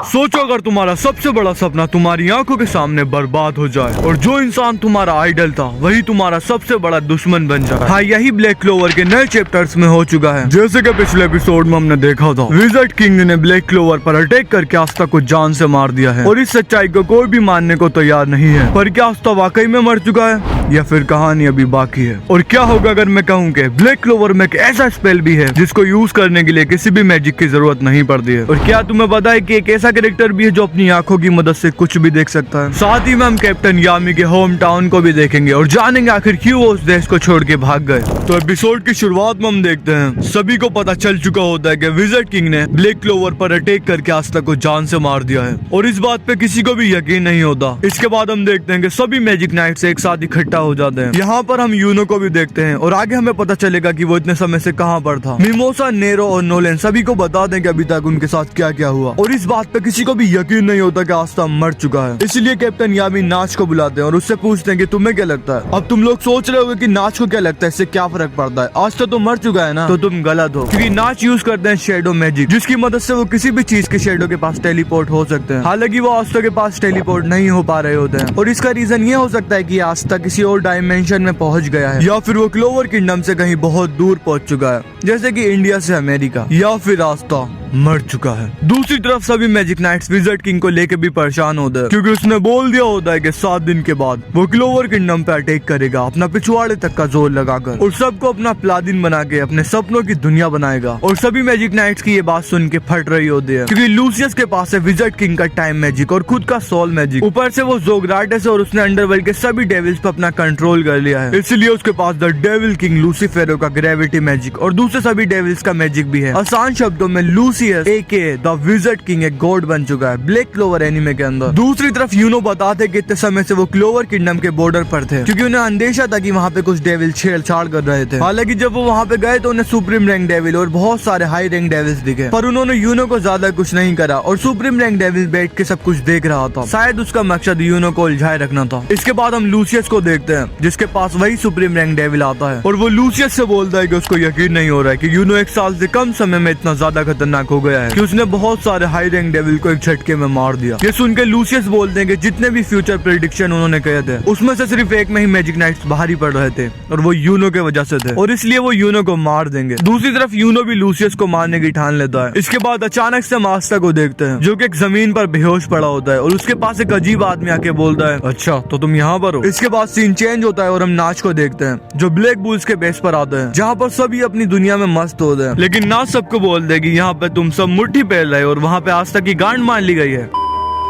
सोचो अगर तुम्हारा सबसे बड़ा सपना तुम्हारी आंखों के सामने बर्बाद हो जाए और जो इंसान तुम्हारा आइडल था वही तुम्हारा सबसे बड़ा दुश्मन बन जाए। हाँ, यही ब्लैक क्लोवर के नए चैप्टर्स में हो चुका है। जैसे कि पिछले एपिसोड में हमने देखा था, विज़र्ड किंग ने ब्लैक क्लोवर पर अटैक करके आस्था को जान से मार दिया है और इस सच्चाई को कोई भी मानने को तैयार नहीं है। पर क्या आस्था वाकई में मर चुका है या फिर कहानी अभी बाकी है? और क्या होगा अगर मैं कहूँ कि ब्लैक क्लोवर में एक ऐसा स्पेल भी है जिसको यूज करने के लिए किसी भी मैजिक की जरूरत नहीं पड़ती है? और क्या तुम्हें पता है कि एक ऐसा कैरेक्टर भी है जो अपनी आंखों की मदद से कुछ भी देख सकता है? साथ ही में हम कैप्टन यामी के होम टाउन को भी देखेंगे और जानेंगे आखिर क्यों वो उस देश को छोड़ के भाग गए। तो एपिसोड की शुरुआत में हम देखते हैं सभी को पता चल चुका होता है कि विज़र्ड किंग ने ब्लैक क्लोवर पर अटैक करके आस्था को जान से मार दिया है और इस बात पे किसी को भी यकीन नहीं होता। इसके बाद हम देखते हैं कि सभी मैजिक नाइट्स एक साथ इकट्ठा हो जाते हैं। यहाँ पर हम यूनो को भी देखते हैं और आगे हमें पता चलेगा कि वो इतने समय से कहाँ पर था। मिमोसा, नेरो और नोलेन सभी को बता दें कि अभी तक उनके साथ क्या क्या हुआ और इस बात पे किसी को भी यकीन नहीं होता कि आस्था मर चुका है। इसलिए कैप्टन यामी नाच को बुलाते हैं और उससे पूछते हैं कि तुम्हें क्या लगता है? अब तुम लोग सोच रहे होगे कि नाच को क्या लगता है, इससे क्या फर्क पड़ता है? आस्था तो मर चुका है ना। तो तुम गलत हो, क्योंकि नाच यूज करते हैं शेडो मैजिक, जिसकी मदद से वो किसी भी चीज के शेडो के पास टेलीपोर्ट हो सकते हैं। हालांकि वो आस्था के पास टेलीपोर्ट नहीं हो पा रहे होते हैं और इसका रीजन ये हो सकता है कि आस्था किसी और डायमेंशन में पहुंच गया है या फिर वो क्लोवर किंगडम से कहीं बहुत दूर पहुंच चुका है, जैसे कि इंडिया से अमेरिका, या फिर आस्था मर चुका है। दूसरी तरफ सभी मैजिक नाइट्स विज़र्ड किंग को लेके भी परेशान होते हैं, क्योंकि उसने बोल दिया होता है कि 7 दिन के बाद वो क्लोवर किंगडम पे अटैक करेगा अपना पिछवाड़े तक का जोर लगाकर और सबको अपना प्लादिन बना के अपने सपनों की दुनिया बनाएगा। और सभी मैजिक नाइट्स की ये बात सुन के फट रही होती है, क्योंकि लूसियस के पास है विज़र्ड किंग का टाइम मैजिक और खुद का सोल मैजिक, ऊपर से वो जोग्राटेस और उसने अंडरवर्ल्ड के सभी डेविल्स पे अपना कंट्रोल कर लिया है। इसलिए उसके पास द डेविल किंग लूसीफेरो का ग्रेविटी मैजिक और दूसरे सभी डेविल्स का मैजिक भी है। आसान शब्दों में Lucius aka the wizard king एक गॉड बन चुका है ब्लैक क्लोवर एनीमे के अंदर। दूसरी तरफ यूनो बताते कि इतने समय से वो क्लोवर किंगडम के बॉर्डर पर थे, क्योंकि उन्हें अंदेशा था कि वहाँ पे कुछ डेविल छेड़छाड़ कर रहे थे। हालांकि जब वो वहाँ पे गए तो उन्हें सुप्रीम रैंक डेविल और बहुत सारे हाई रैंक डेविल्स दिखे, पर उन्होंने यूनो को ज्यादा कुछ नहीं करा और सुप्रीम रैंक डेविल बैठ के सब कुछ देख रहा था। शायद उसका मकसद यूनो को उलझाए रखना था। इसके बाद हम लूसियस को देखते हैं, जिसके पास वही सुप्रीम रैंक डेविल आता है और वो लूसियस से बोलता है कि उसको यकीन नहीं हो रहा है कि यूनो 1 साल से कम समय में इतना ज्यादा खतरनाक हो गया है कि उसने बहुत सारे हाई रैंक डेविल को एक झटके में मार दिया। ये सुन के लूसियस बोलते हैं कि जितने भी फ्यूचर प्रेडिक्शन उन्होंने किए थे उसमें से सिर्फ एक में ही मैजिक नाइट्स बाहर ही पड़ रहे थे और वो यूनो के वजह से थे और इसलिए वो यूनो को मार देंगे। दूसरी तरफ यूनो भी लूसियस को मारने की ठान लेता है। इसके बाद अचानक से मास्टर को देखते हैं जो कि एक जमीन पर बेहोश पड़ा होता है और उसके पास एक अजीब आदमी आके बोलता है, अच्छा तो तुम यहाँ पर हो। इसके बाद सीन चेंज होता है और हम नाच को देखते हैं जो ब्लैक बुल्स के बेस पर आते हैं, जहाँ पर सभी अपनी दुनिया में मस्त होते हैं। लेकिन नाच सबको बोल दे कि यहाँ पे तुम सब मुट्ठी पहन रहे हो और वहाँ पे आस्था की गांड मान ली गई है।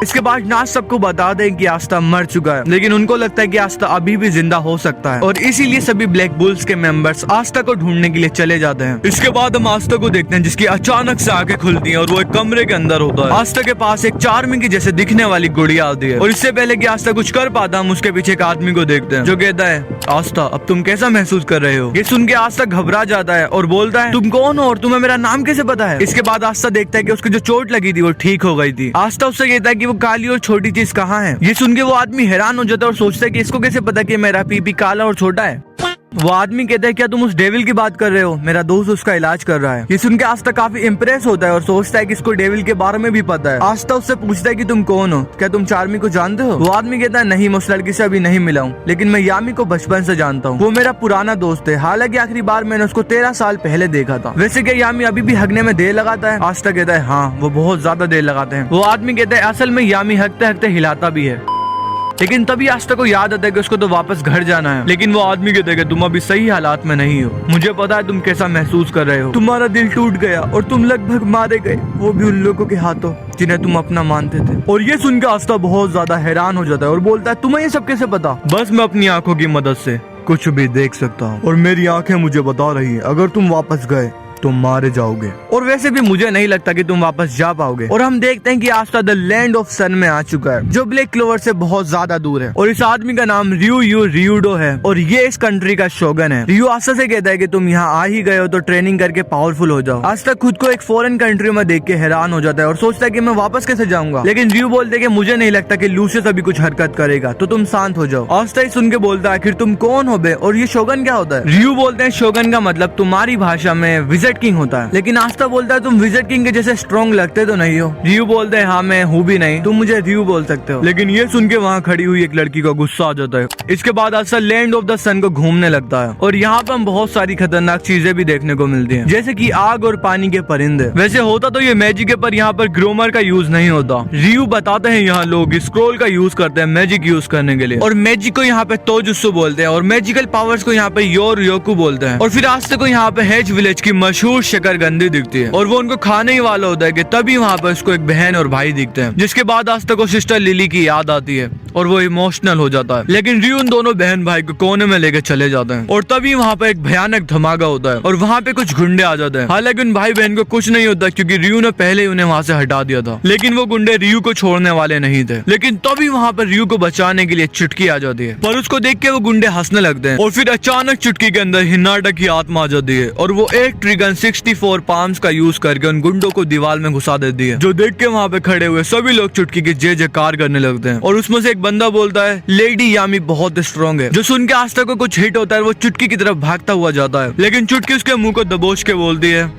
इसके बाद नाच सबको बता दें कि आस्था मर चुका है, लेकिन उनको लगता है कि आस्था अभी भी जिंदा हो सकता है और इसीलिए सभी ब्लैक बुल्स के मेंबर्स आस्था को ढूंढने के लिए चले जाते हैं। इसके बाद हम आस्था को देखते हैं जिसकी अचानक से आंखें खुलती हैं और वो एक कमरे के अंदर होता है। आस्था के पास एक चार्मी की जैसे दिखने वाली गुड़िया आती है और इससे पहले कि आस्था कुछ कर पाता हम उसके पीछे एक आदमी को देखते हैं जो कहता है, आस्था अब तुम कैसा महसूस कर रहे हो? ये सुन के आस्था घबरा जाता है और बोलता है, तुम कौन हो और तुम्हें मेरा नाम कैसे पता है? इसके बाद आस्था देखता है कि उसकी जो चोट लगी थी वो ठीक हो गई थी। आस्था उससे कहता है कि वो काली और छोटी चीज कहाँ है? ये सुन के वो आदमी हैरान हो जाता है और सोचता है कि इसको कैसे पता कि मेरा पीपी काला और छोटा है। वो आदमी कहता है, क्या तुम उस डेविल की बात कर रहे हो? मेरा दोस्त उसका इलाज कर रहा है। ये सुन के आस्था काफी इम्प्रेस होता है और सोचता है कि इसको डेविल के बारे में भी पता है। आस्था उससे पूछता है कि तुम कौन हो, क्या तुम चार्मी को जानते हो? वो आदमी कहता है, नहीं मैं उस लड़की से अभी नहीं मिला हूँ, लेकिन मैं यामी को बचपन से जानता हूँ। वो मेरा पुराना दोस्त है, हालांकि आखिरी बार मैंने उसको 13 साल पहले देखा था। वैसे क्या यामी अभी भी हगने में देर लगाता है? आस्था कहता है, हाँ वो बहुत ज्यादा देर लगाते हैं। वो आदमी कहता है, असल में यामी हगते हगते हिलाता भी है। लेकिन तभी आस्था को याद आता है कि उसको तो वापस घर जाना है। लेकिन वो आदमी कहता है कि तुम अभी सही हालात में नहीं हो, मुझे पता है तुम कैसा महसूस कर रहे हो। तुम्हारा दिल टूट गया और तुम लगभग मारे गए, वो भी उन लोगों के हाथों जिन्हें तुम अपना मानते थे। और ये सुनकर आस्था बहुत ज्यादा हैरान हो जाता है और बोलता है, तुम्हें ये सब कैसे पता? बस मैं अपनी आंखों की मदद से कुछ भी देख सकता हूँ और मेरी आंखें मुझे बता रही है अगर तुम वापस गए तुम मारे जाओगे और वैसे भी मुझे नहीं लगता कि तुम वापस जा पाओगे। और हम देखते हैं कि आस्था द लैंड ऑफ सन में आ चुका है जो ब्लैक क्लोवर से बहुत ज्यादा दूर है और इस आदमी का नाम रियूडो है और ये इस कंट्री का शोगन है। रियू आस्था से कहता है कि तुम यहाँ आ ही गए हो तो ट्रेनिंग करके पावरफुल हो जाओ। आस्था खुद को एक फॉरेन कंट्री में देख के हैरान हो जाता है और सोचता है कि मैं वापस कैसे जाऊंगा, लेकिन रियू बोलते है कि मुझे नहीं लगता कि लूसियस अभी कुछ हरकत करेगा, तो तुम शांत हो जाओ। आस्था ही सुन के बोलता है, आखिर तुम कौन हो बे और ये शोगन क्या होता है? रियू बोलते हैं, शोगन का मतलब तुम्हारी भाषा में विज़ार्ड किंग होता है। लेकिन आस्था बोलता है तुम विज़ार्ड किंग के जैसे स्ट्रॉन्ग लगते तो नहीं हो। रियू बोलते हैं हाँ मैं हूँ भी नहीं, तुम मुझे रियू बोल सकते हो। लेकिन ये सुन के वहाँ खड़ी हुई एक लड़की को गुस्सा आ जाता है। इसके बाद आस्था लैंड ऑफ द सन को घूमने लगता है और यहाँ पर हम बहुत सारी खतरनाक चीजें भी देखने को मिलती हैं, जैसे कि आग और पानी के परिंदे। वैसे होता तो ये मैजिक है, पर यहाँ पर ग्रोमर का यूज नहीं होता। रियू बताते हैं यहाँ लोग स्क्रोल का यूज करते हैं मैजिक यूज करने के लिए, और मैजिक को यहाँ पे तोजुत्सु बोलते हैं और मैजिकल पावर्स को यहाँ पे योर योकू बोलते हैं। और फिर आस्था को यहाँ पे हेज विलेज की मशहूर शकरकंदी दिखती है और वो उनको खाने ही वाला होता है कि तभी वहाँ पर उसको एक बहन और भाई दिखते हैं। जिसके बाद आस्था को सिस्टर लिली की याद आती है और वो इमोशनल हो जाता है। लेकिन रियू उन दोनों बहन भाई को कोने में लेके चले जाते हैं और तभी वहाँ पे एक भयानक धमाका होता है और वहाँ पे कुछ गुंडे आ जाते हैं। हालांकि उन भाई बहन को कुछ नहीं होता क्योंकि रियू ने पहले ही उन्हें वहाँ से हटा दिया था। लेकिन वो गुंडे रियू को छोड़ने वाले नहीं थे। लेकिन तभी वहाँ पर रियू को बचाने के लिए चुटकी आ जाती है, पर उसको देख के वो गुंडे हंसने लगते हैं और फिर अचानक चुटकी के अंदर हिन्नाटा की आत्मा आ जाती है और वो एक ट्रिगन 64 पाम्स का यूज करके उन गुंडों को दीवार में घुसा देती है, जो देख के वहाँ पे खड़े हुए सभी लोग चुटकी की जय जयकार करने लगते हैं। और उसमें से एक बंदा बोलता है लेडी यामी बहुत स्ट्रॉन्ग है, जो सुन के आस्था को कुछ हिट होता है। वो चुटकी की तरफ भागता हुआ जाता है, लेकिन चुटकी उसके मुंह को दबोच के बोलती है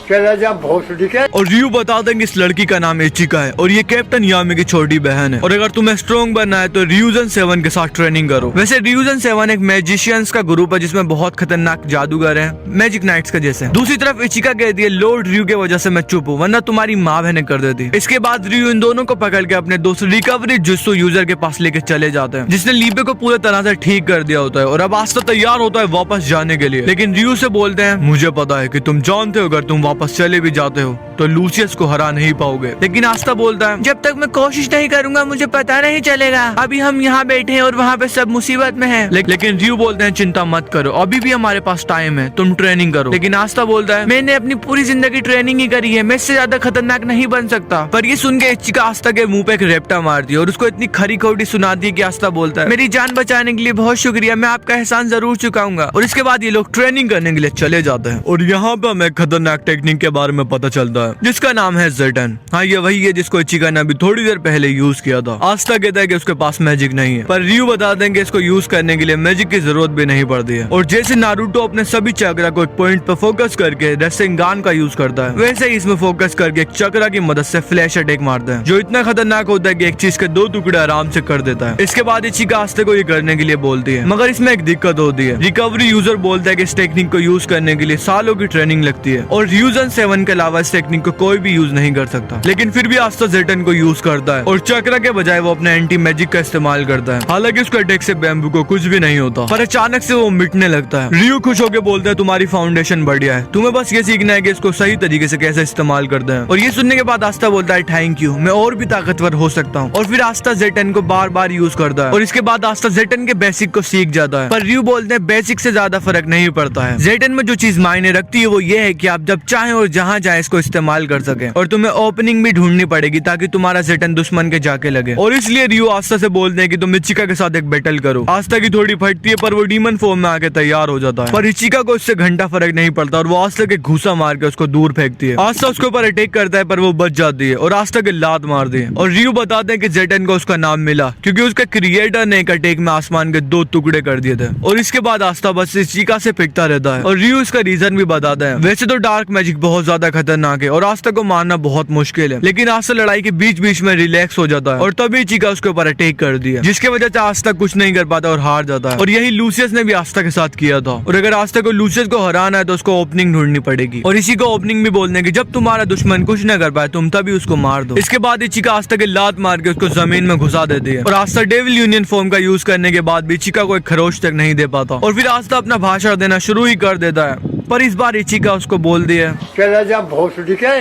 चला जा भोसड़ी के। और रियू बता देंगे इस लड़की का नाम इचिका है और ये कैप्टन यामी की छोटी बहन है। और अगर तुम्हें स्ट्रॉन्ग बनना है तो रियूजन 7 के साथ ट्रेनिंग करो। वैसे रियूजन 7 एक मैजिशियंस का ग्रुप है जिसमें बहुत खतरनाक जादूगर है, मैजिक नाइट्स के जैसे। दूसरी तरफ इचिका कहती है लॉर्ड रियू के वजह से मैं चुप हूँ, वरना तुम्हारी माँ बहने कर देती। इसके बाद रियू इन दोनों को पकड़ के अपने दोस्त रिकवरी जुत्सु यूजर के पास लेके चले जाते हैं, जिसने लीबे को पूरी तरह से ठीक कर दिया होता है और अब आस्था तैयार होता है वापस जाने के लिए। लेकिन रियू से बोलते हैं मुझे पता है कि तुम जानते हो अगर तुम वापस चले भी जाते हो तो लूसियस को हरा नहीं पाओगे। लेकिन आस्था बोलता है जब तक मैं कोशिश नहीं करूंगा मुझे पता नहीं चलेगा। अभी हम यहाँ बैठे हैं और वहाँ पे सब मुसीबत में हैं। लेकिन रियू बोलते हैं चिंता मत करो, अभी भी हमारे पास टाइम है, तुम ट्रेनिंग करो। लेकिन आस्था बोलता है मैंने अपनी पूरी जिंदगी ट्रेनिंग ही करी है, मैं इससे ज्यादा खतरनाक नहीं बन सकता। पर ये सुन के इचिका आस्था के मुंह पे एक रेप्टा मारती है और उसको इतनी खरी खोटी सुनाती है कि आस्था बोलता है मेरी जान बचाने के लिए बहुत शुक्रिया, मैं आपका एहसान जरूर चुकाऊंगा। और इसके बाद ये लोग ट्रेनिंग करने के लिए चले जाते हैं और यहाँ पे हमें खतरनाक टेक्निक के बारे में पता चलता है जिसका नाम है ज़ेटन। हाँ ये वही है जिसको इचिका ने अभी थोड़ी देर पहले यूज किया था। आस्था कहता है कि उसके पास मैजिक नहीं है, पर रियू बता देंगे इसको यूज करने के लिए मैजिक की जरूरत भी नहीं पड़ती है। और जैसे नारुतो अपने सभी चक्रा को एक पॉइंट पर फोकस करके रेसेंगान का यूज करता है, वैसे ही इसमें फोकस करके एक चक्रा की मदद से फ्लैश अटैक मारता है, जो इतना खतरनाक होता है कि एक चीज के 2 टुकड़े आराम से कर देता है। इसके बाद इचिका आस्था को ये करने के लिए बोलती है, मगर इसमें एक दिक्कत होती है। रिकवरी यूजर बोलता है कि इस टेक्निक को यूज करने के लिए सालों की ट्रेनिंग लगती है और रियूजन 7 के अलावा इस टेक्निक को कोई भी यूज नहीं कर सकता। लेकिन फिर भी आस्था ज़ेटन को यूज करता है और चक्रा के बजाय वो अपने एंटी मैजिक का इस्तेमाल करता है। हालांकि उसके अटैक से बैम्बू को कुछ भी नहीं होता, पर अचानक से वो मिटने लगता है। रियू खुश होकर बोलता है तुम्हारी फाउंडेशन बढ़िया है, तुम्हें बस ये सीखना है कि इसको सही तरीके से कैसे इस्तेमाल करते हैं। और ये सुनने के बाद आस्था बोलता है थैंक यू, मैं और भी ताकतवर हो सकता हूँ। और फिर आस्था ज़ेटन को बार बार यूज करता है और इसके बाद आस्था ज़ेटन के बेसिक को सीख जाता है। पर रियू बोलते हैं बेसिक से ज्यादा फर्क नहीं पड़ता है, ज़ेटन में जो चीज मायने रखती है वो ये है कि आप जब चाहें और जहाँ जाए इसको इस्तेमाल कर सके। और तुम्हें ओपनिंग भी ढूंढनी पड़ेगी ताकि तुम्हारा ज़ेटन दुश्मन के जाके लगे। और इसलिए रियू आस्था से बोलते हैं कि तुम इचिका के साथ एक बैटल करो। आस्था की थोड़ी फटती है पर वो डीमन फॉर्म में आके तैयार हो जाता है, पर इचिका को इससे घंटा फर्क नहीं पड़ता और वो आस्था के घूसा मार के उसको दूर फेंकती है। आस्था उसके ऊपर अटैक करता है पर वो बच जाती है और आस्था के लात मारती है। और रियू बताते हैं कि ज़ेटन को उसका नाम मिला क्योंकि उसके क्रिएटर ने एक अटैक में आसमान के 2 टुकड़े कर दिए थे। और इसके बाद आस्था बस इचिका से फेंकता रहता है और रियू इसका रीजन भी बताता है। वैसे तो डार्क मैजिक बहुत ज्यादा खतरनाक है और आस्था को मारना बहुत मुश्किल है, लेकिन आस्था लड़ाई के बीच बीच में रिलैक्स हो जाता है और तभी इचिका उसके ऊपर अटैक कर दिया, जिसके वजह से आस्था कुछ नहीं कर पाता और हार जाता है। और यही लूसियस ने भी आस्था के साथ किया था। और अगर आस्था को लूसियस को हराना है तो उसको ओपनिंग ढूंढनी पड़ेगी और इसी को ओपनिंग भी बोलने की जब तुम्हारा दुश्मन कुछ न कर पाए तुम तभी उसको मार दो। इसके बाद इचिका आस्था के लात मार के उसको जमीन में घुसा देती है और आस्था डेविल यूनियन फॉर्म का यूज करने के बाद भी इचिका को एक खरोच तक नहीं दे पाता और फिर आस्था अपना भाषण देना शुरू ही कर देता है। पर इस बार इचिका उसको बोल दिया चला जा भोसड़ी के।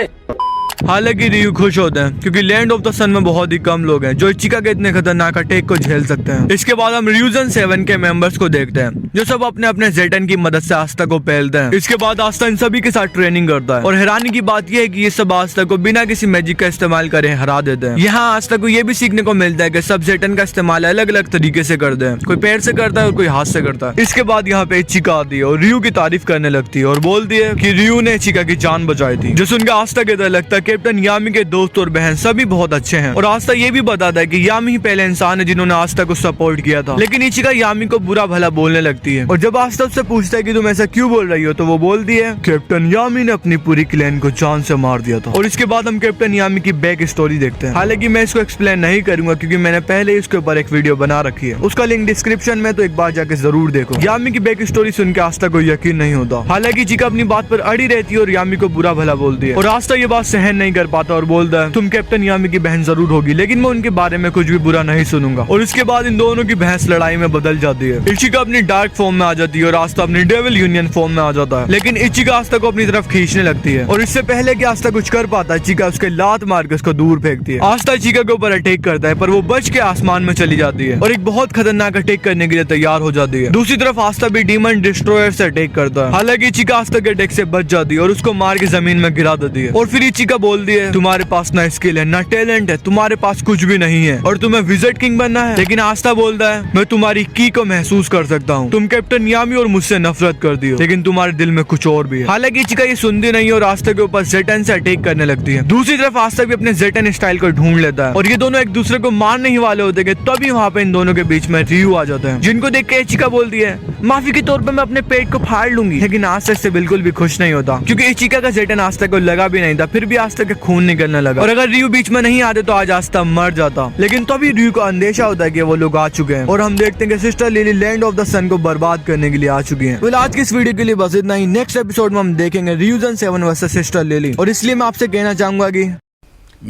हालांकि रियू खुश होते हैं क्योंकि लैंड ऑफ द सन में बहुत ही कम लोग हैं जो इचिका के इतने खतरनाक अटैक को झेल सकते हैं। इसके बाद हम रियूजन 7 के मेंबर्स को देखते हैं जो सब अपने अपने ज़ेटन की मदद से आस्था को पहलते हैं। इसके बाद आस्था इन सभी के साथ ट्रेनिंग करता है और हैरानी की बात यह है कि ये सब आस्था को बिना किसी मैजिक का इस्तेमाल करे हरा देते हैं। यहाँ आस्था को ये भी सीखने को मिलता है कि सब ज़ेटन का इस्तेमाल अलग अलग तरीके से करते हैं, कोई पैर से करता है और कोई हाथ से करता है। इसके बाद यहाँ पे इचिका आती है और रियू की तारीफ करने लगती है और बोलती है कि रियू ने इचिका की जान बचाई थी, जो सुनकर आस्था के तरह लगता है कैप्टन यामी के दोस्त और बहन सभी बहुत अच्छे हैं और आस्था ये भी बताता है कि यामी ही पहले इंसान है जिन्होंने आस्था को सपोर्ट किया था। लेकिन इचिका यामी को बुरा भला बोलने लगती है और जब आस्था उससे पूछता है कि तुम ऐसा क्यों बोल रही हो तो वो बोलती है कैप्टन यामी ने अपनी पूरी क्लैन को जान से मार दिया था। और इसके बाद हम कैप्टन यामी की बैक स्टोरी देखते हैं। हालांकि मैं इसको एक्सप्लेन नहीं करूंगा क्योंकि मैंने पहले इसके ऊपर एक वीडियो बना रखी है, उसका लिंक डिस्क्रिप्शन में, तो एक बार जाके जरूर देखो। यामी की बैक स्टोरी सुन के आस्था को यकीन नहीं होता। हालांकि इचिका अपनी बात पर अड़ी रहती है और यामी को बुरा भला बोलती है और आस्था ये बात सहन नहीं कर पाता और बोलता है तुम कैप्टन यामी की बहन जरूर होगी लेकिन मैं उनके बारे में कुछ भी बुरा नहीं सुनूंगा। और इसके बाद इन दोनों की बहस लड़ाई में बदल जाती है। इचिका अपनी डार्क फॉर्म में आ जाती है और आस्था अपनी डेविल यूनियन फॉर्म में आ जाता है। लेकिन इचिका आस्था को अपनी तरफ खींचने लगती है और इससे पहले कि आस्था कुछ कर पाता है इचिका उसके लात मार के उसको दूर फेंकती है। आस्था इचिका के ऊपर अटैक करता है पर वो बच के आसमान में चली जाती है और एक बहुत खतरनाक अटैक करने के लिए तैयार हो जाती है। दूसरी तरफ आस्था भी डीमन डिस्ट्रॉयर से अटैक करता है। हालांकि इचिका आस्था के अटैक से बच जाती है और उसको मार के जमीन में गिरा देती है। और फिर इचिका बोलती है तुम्हारे पास ना स्किल है ना टैलेंट है, तुम्हारे पास कुछ भी नहीं है और तुम्हें विजिट किंग बनना है। लेकिन आस्था बोलता है मैं तुम्हारी की को महसूस कर सकता हूँ, तुम कैप्टन यामी और मुझसे नफरत कर दी हो लेकिन तुम्हारे दिल में कुछ और भी है। हालांकि इचिका ये सुनती नहीं और आस्था के ऊपर जेटन से अटैक करने लगती है। दूसरी तरफ आस्था भी अपने जेटन स्टाइल को ढूंढ लेता है और ये दोनों एक दूसरे को मारने ही वाले होते हैं तभी वहाँ पे इन दोनों के बीच में रियू आ जाता है, जिनको देख के इचिका बोलती है माफी के तौर पर मैं अपने पेट को फाड़ लूंगी। लेकिन आस्था इससे बिल्कुल भी खुश नहीं होता क्योंकि इचिका का जेटन आस्था को लगा भी नहीं था, फिर भी आस्था के खून निकलने लगा और अगर रियू बीच में नहीं आते तो आज आस्था मर जाता। लेकिन तभी रियू को अंदेशा होता है कि वो लोग आ चुके हैं और हम देखते हैं कि sister Lily land of the sun को बर्बाद करने के लिए आ चुकी हैं। आज की इस वीडियो के लिए बस इतना ही। नेक्स्ट एपिसोड में हम देखेंगे रियूजन 7 वर्सेस सिस्टर लिली और इसलिए मैं आपसे कहना चाहूंगा कि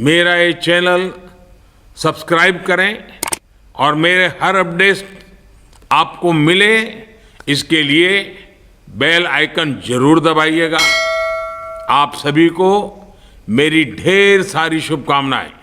मेरा ये चैनल सब्सक्राइब करें और मेरे हर अपडेट आपको मिले इसके लिए बेल आइकन जरूर दबाइएगा। आप सभी को मेरी ढेर सारी शुभकामनाएं।